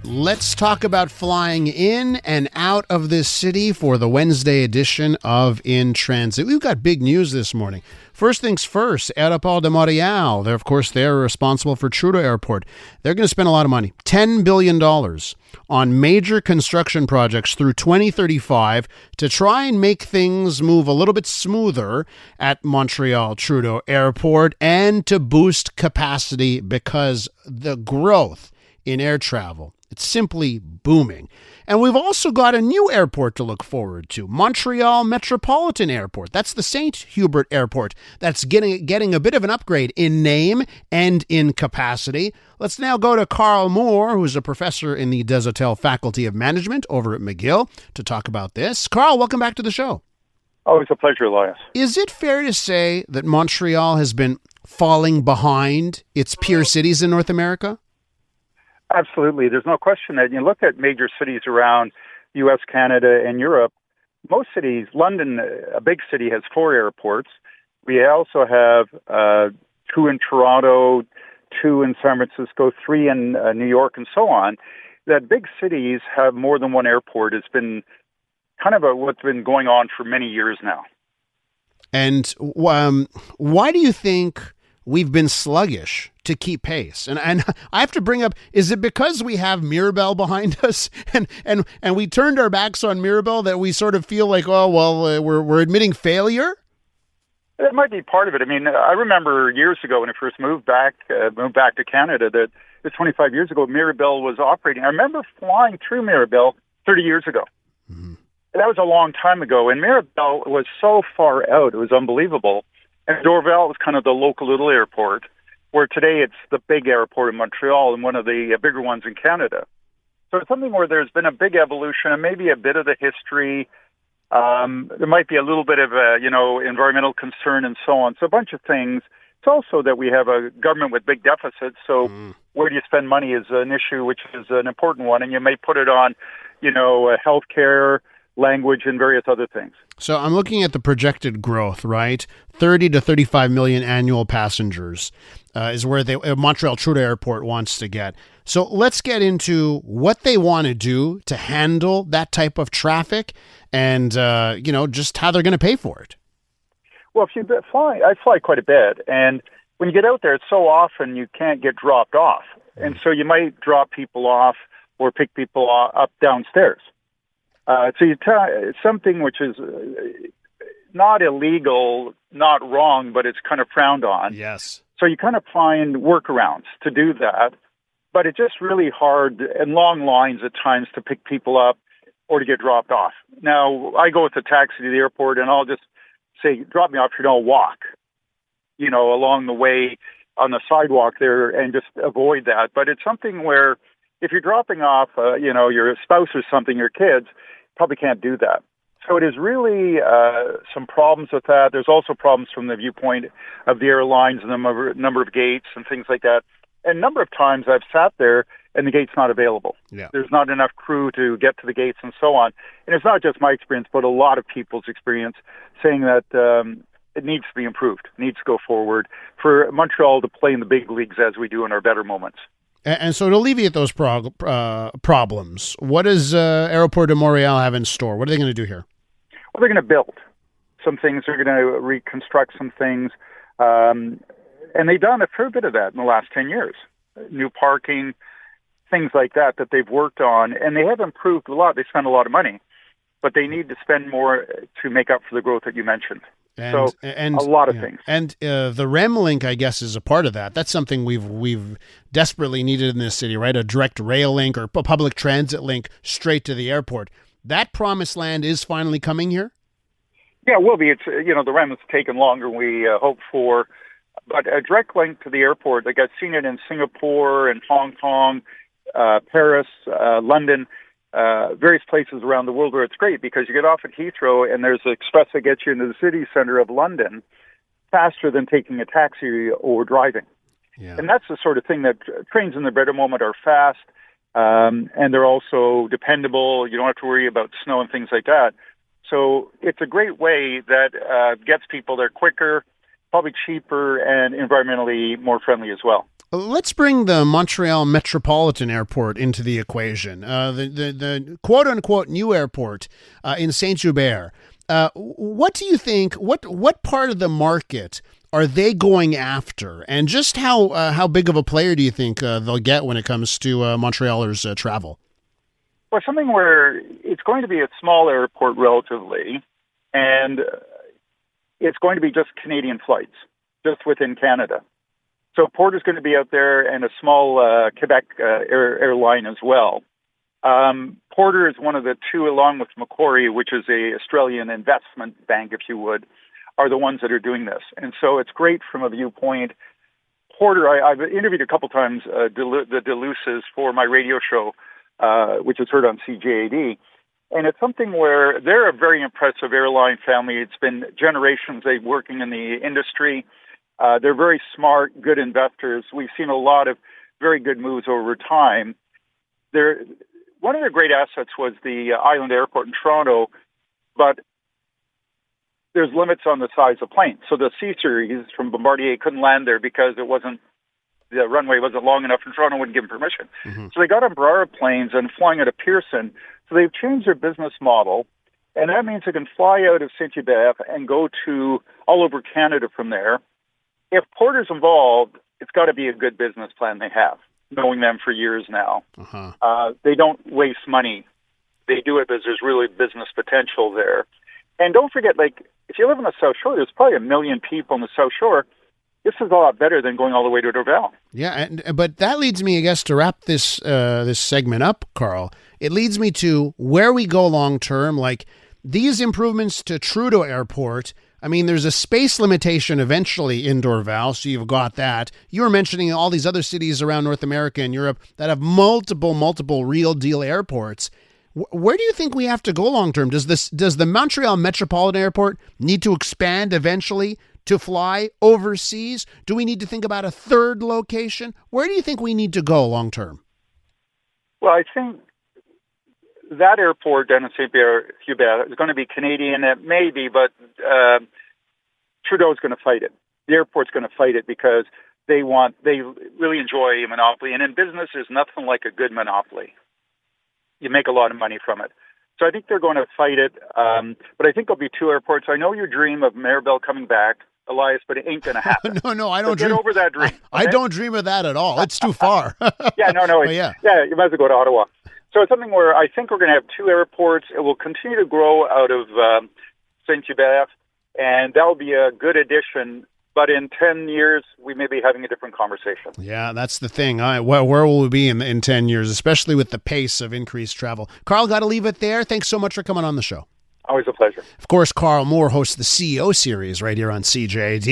Let's talk about flying in and out of this city for the Wednesday edition of In Transit. We've got big news this morning. First things first, Aéroport de Montreal. They're responsible for Trudeau Airport. They're going to spend a lot of money, $10 billion on major construction projects through 2035 to try and make things move a little bit smoother at Montreal Trudeau Airport and to boost capacity because the growth in air travel, it's simply booming. And we've also got a new airport to look forward to, Montreal Metropolitan Airport. That's the Saint-Hubert Airport. That's getting a bit of an upgrade in name and in capacity. Let's now go to Karl Moore, who's a professor in the Desautels Faculty of Management over at McGill, to talk about this. Karl, welcome back to the show. Always a pleasure, Elias. Is it fair to say that Montreal has been falling behind its peer cities in North America? Absolutely. There's no question that you look at major cities around U.S., Canada, and Europe. Most cities, London, a big city, has 4 airports. We also have 2 in Toronto, 2 in San Francisco, 3 in New York, and so on. That big cities have more than one airport. It's been kind of what's been going on for many years now. And why do you think we've been sluggish to keep pace? And I have to bring up, is it because we have Mirabel behind us and we turned our backs on Mirabel that we sort of feel like, we're admitting failure? It might be part of it. I mean, I remember years ago when I first moved back to Canada, that it was 25 years ago, Mirabel was operating. I remember flying through Mirabel 30 years ago. Mm-hmm. That was a long time ago, and Mirabel was so far out, it was unbelievable. And Dorval was kind of the local little airport, where today it's the big airport in Montreal and one of the bigger ones in Canada. So it's something where there's been a big evolution and maybe a bit of the history. There might be a little bit of environmental concern and so on. So a bunch of things. It's also that we have a government with big deficits. So where do you spend money is an issue, which is an important one. And you may put it on, healthcare, language, and various other things. So I'm looking at the projected growth, right? 30 to 35 million annual passengers is where Montreal Trudeau Airport wants to get. So let's get into what they want to do to handle that type of traffic and, just how they're going to pay for it. Well, if you fly, I fly quite a bit. And when you get out there, it's so often you can't get dropped off. And so you might drop people off or pick people up downstairs. So it's something which is not illegal, not wrong, but it's kind of frowned on. Yes. So you kind of find workarounds to do that, but it's just really hard and long lines at times to pick people up or to get dropped off. Now, I go with a taxi to the airport, and I'll just say, drop me off here, and I'll walk, along the way on the sidewalk there and just avoid that. But it's something where if you're dropping off, your spouse or something, your kids, probably can't do that. So it is really some problems with that. There's also problems from the viewpoint of the airlines and the number of gates and things like that. And a number of times I've sat there and the gate's not available. Yeah. There's not enough crew to get to the gates and so on. And it's not just my experience, but a lot of people's experience saying that it needs to be improved, needs to go forward for Montreal to play in the big leagues as we do in our better moments. And so to alleviate those problems, what does Aéroport de Montréal have in store? What are they going to do here? Well, they're going to build some things. They're going to reconstruct some things. And they've done a fair bit of that in the last 10 years. New parking, things like that they've worked on. And they have improved a lot. They spend a lot of money. But they need to spend more to make up for the growth that you mentioned. And a lot of things. And the REM link, I guess, is a part of that. That's something we've desperately needed in this city, right? A direct rail link or a public transit link straight to the airport. That promised land is finally coming here? Yeah, it will be. It's the REM has taken longer than we hoped for. But a direct link to the airport, like I've seen it in Singapore and Hong Kong, Paris, London, various places around the world where it's great because you get off at Heathrow and there's an express that gets you into the city center of London faster than taking a taxi or driving. Yeah. And that's the sort of thing that trains in the better moment are fast, and they're also dependable. You don't have to worry about snow and things like that. So it's a great way that gets people there quicker. probably cheaper and environmentally more friendly as well. Let's bring the Montreal Metropolitan Airport into the equation. The quote-unquote new airport in Saint-Hubert. What do you think, what part of the market are they going after? And just how big of a player do you think they'll get when it comes to Montrealers' travel? Well, something where it's going to be a small airport relatively, and it's going to be just Canadian flights, just within Canada. So Porter's going to be out there and a small Quebec airline as well. Porter is one of the two, along with Macquarie, which is a Australian investment bank, if you would, are the ones that are doing this. And so it's great from a viewpoint. Porter, I've interviewed a couple times the Deluces for my radio show, which is heard on CJAD. And it's something where they're a very impressive airline family. It's been generations they've working in the industry. They're very smart, good investors. We've seen a lot of very good moves over time. One of their great assets was the Island Airport in Toronto, but there's limits on the size of planes. So the C-Series from Bombardier couldn't land there because the runway wasn't long enough and Toronto wouldn't give them permission. Mm-hmm. So they got Embraer planes and flying out of Pearson. So they've changed their business model, and that means they can fly out of Saint-Hubert and go to all over Canada from there. If Porter's involved, it's got to be a good business plan they have, knowing them for years now. Uh-huh. They don't waste money. They do it because there's really business potential there. And don't forget, if you live on the South Shore, there's probably 1 million people on the South Shore. This is a lot better than going all the way to Dorval. Yeah, but that leads me, I guess, to wrap this segment up, Karl. It leads me to where we go long term, like these improvements to Trudeau Airport. I mean, there's a space limitation eventually in Dorval, so you've got that. You were mentioning all these other cities around North America and Europe that have multiple real deal airports. Where do you think we have to go long term? Does the Montreal Metropolitan Airport need to expand eventually to fly overseas? Do we need to think about a third location? Where do you think we need to go long term? Well, I think that airport down in Saint-Hubert is going to be Canadian. It may be, but Trudeau's going to fight it. The airport's going to fight it because they really enjoy a monopoly. And in business, there's nothing like a good monopoly. You make a lot of money from it. So I think they're going to fight it. But I think there'll be two airports. I know you dream of Mirabel coming back, Elias, but it ain't going to happen. No, I don't dream. Get over that dream. Okay? I don't dream of that at all. It's too far. Yeah, no. Yeah, you might as well go to Ottawa. So it's something where I think we're going to have two airports. It will continue to grow out of Saint-Hubert, and that will be a good addition. But in 10 years, we may be having a different conversation. Yeah, that's the thing. Where will we be in 10 years, especially with the pace of increased travel? Karl, got to leave it there. Thanks so much for coming on the show. Always a pleasure. Of course, Karl Moore hosts the CEO series right here on CJAD.